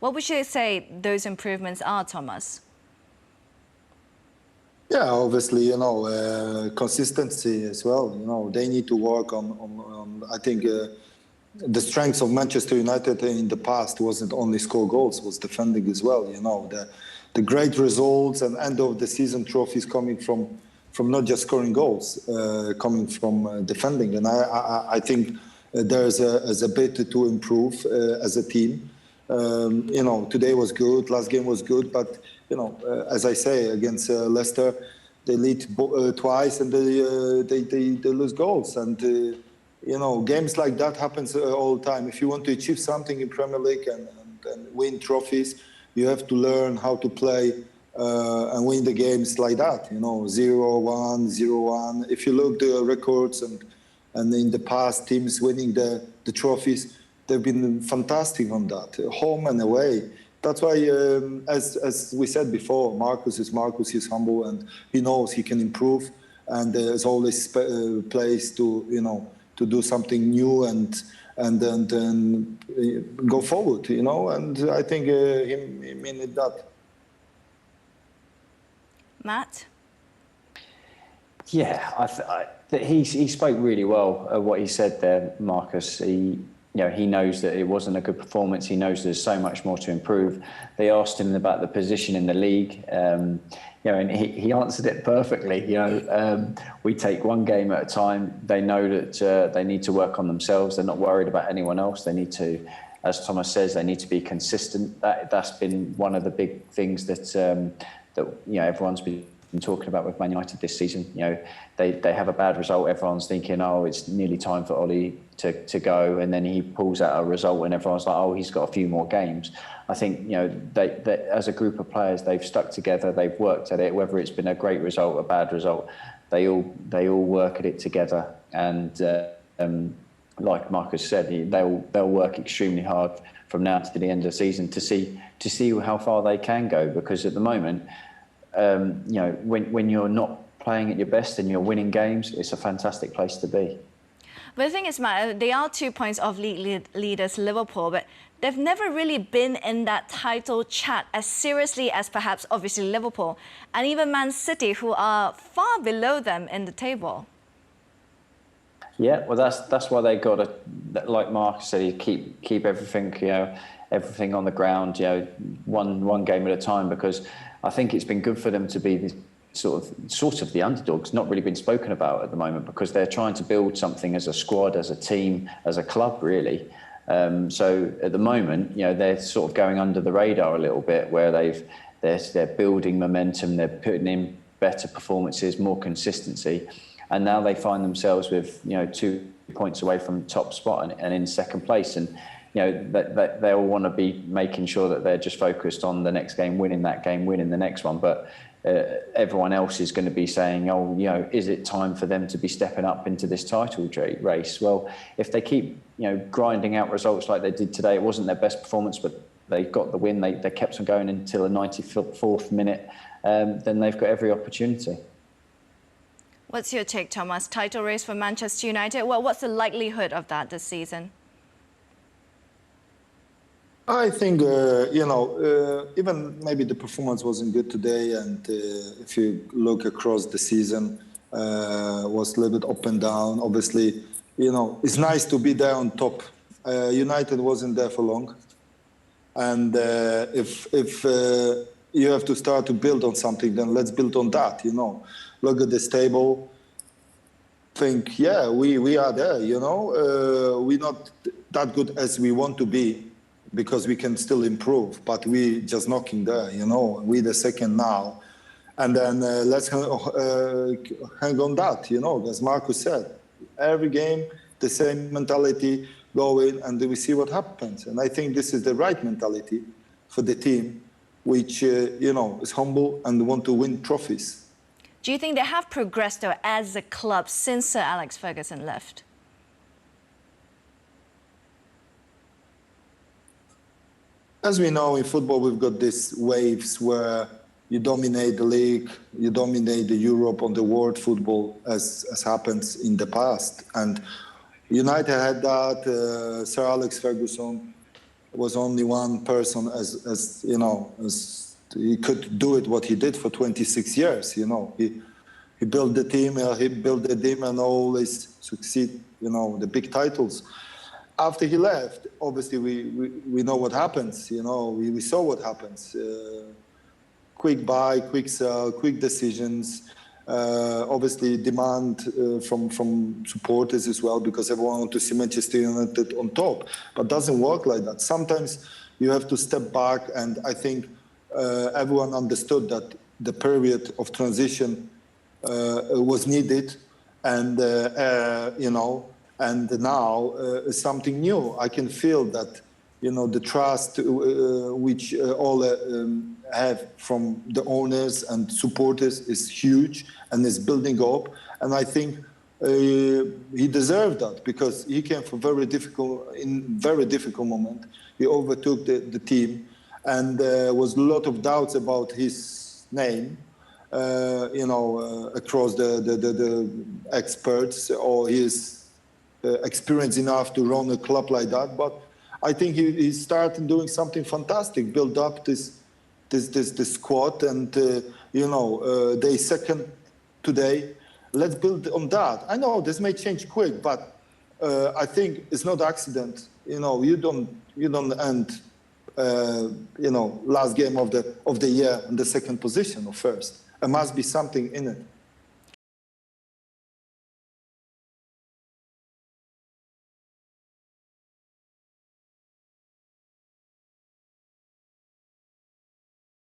What would you say those improvements are, Tomasz? Yeah, obviously, consistency as well. They need to work on I think, the strengths of Manchester United in the past wasn't only score goals, was defending as well. The great results and end of the season trophies coming from not just scoring goals, coming from defending. And I think there's a bit to improve as a team. Today was good, last game was good, but as I say, against Leicester, they lead twice and they lose goals. And games like that happens all the time. If you want to achieve something in Premier League and win trophies, you have to learn how to play and win the games like that. 0-1, 0-1. If you look at the records and in the past, teams winning the trophies, they've been fantastic on that, home and away. That's why, as we said before, Marcus is Marcus. He's humble and he knows he can improve. And there's always place to do something new and go forward. And I think he meant that. Matt? Yeah, he spoke really well what he said there, Marcus. He knows that it wasn't a good performance. He knows there's so much more to improve. They asked him about the position in the league, and he answered it perfectly. We take one game at a time. They know that they need to work on themselves. They're not worried about anyone else. They need to, as Tomasz says, they need to be consistent. That's been one of the big things that everyone's been talking about with Man United this season. They have a bad result. Everyone's thinking, oh, it's nearly time for Ollie to go, and then he pulls out a result and everyone's like, oh, he's got a few more games. I think they as a group of players, they've stuck together, they've worked at it, whether it's been a great result, a bad result, they all work at it together. And like Marcus said, they'll work extremely hard from now to the end of the season to see how far they can go, because at the moment, when you're not playing at your best and you're winning games, it's a fantastic place to be. But the thing is, Matt, they are 2 points of league leaders, Liverpool, but they've never really been in that title chat as seriously as perhaps obviously Liverpool and even Man City, who are far below them in the table. Yeah, well, that's why they got to, like Mark said, keep everything, everything on the ground, one game at a time, because I think it's been good for them to be this sort of the underdogs, not really been spoken about at the moment, because they're trying to build something as a squad, as a team, as a club, really. So at the moment, they're sort of going under the radar a little bit, where they're building momentum, they're putting in better performances, more consistency, and now they find themselves with 2 points away from top spot and in second place, and they'll want to be making sure that they're just focused on the next game, winning that game, winning the next one. But everyone else is going to be saying, oh, is it time for them to be stepping up into this title race? Well, if they keep, grinding out results like they did today, it wasn't their best performance, but they got the win. They kept on going until the 94th minute. Then they've got every opportunity. What's your take, Tomasz? Title race for Manchester United? Well, what's the likelihood of that this season? I think, even maybe the performance wasn't good today. And if you look across the season, was a little bit up and down. Obviously, it's nice to be there on top. United wasn't there for long. And if you have to start to build on something, then let's build on that, Look at this table. Think, yeah, we are there, We're not that good as we want to be, because we can still improve, but we just knocking there, We're the second now. And then let's hang on that, as Marcus said. Every game, the same mentality, go in and we see what happens. And I think this is the right mentality for the team, which, is humble and want to win trophies. Do you think they have progressed, though, as a club since Sir Alex Ferguson left? As we know, in football, we've got these waves where you dominate the league, you dominate the Europe on the world football, as happens in the past. And United had that. Sir Alex Ferguson was only one person as you know, as he could do it what he did for 26 years. You know, he built the team, and always succeed. You know, the big titles. After he left, obviously we know what happens. You know, we saw what happens. Quick buy, quick sell, quick decisions. Obviously demand from supporters as well, because everyone wants to see Manchester United on top. But it doesn't work like that. Sometimes you have to step back, and I think everyone understood that the period of transition was needed, and you know, and now something new. I can feel that, you know, the trust which all have from the owners and supporters is huge and is building up. And I think he deserved that, because he came from very difficult moment. He overtook the team, and there was a lot of doubts about his name, you know, across the experts, or his experience enough to run a club like that. But I think he started doing something fantastic, build up this squad, and you know, they second today. Let's build on that. I know this may change quick, but I think it's not accident. You know, you don't end you know, last game of the year in the second position or first. There must be something in it.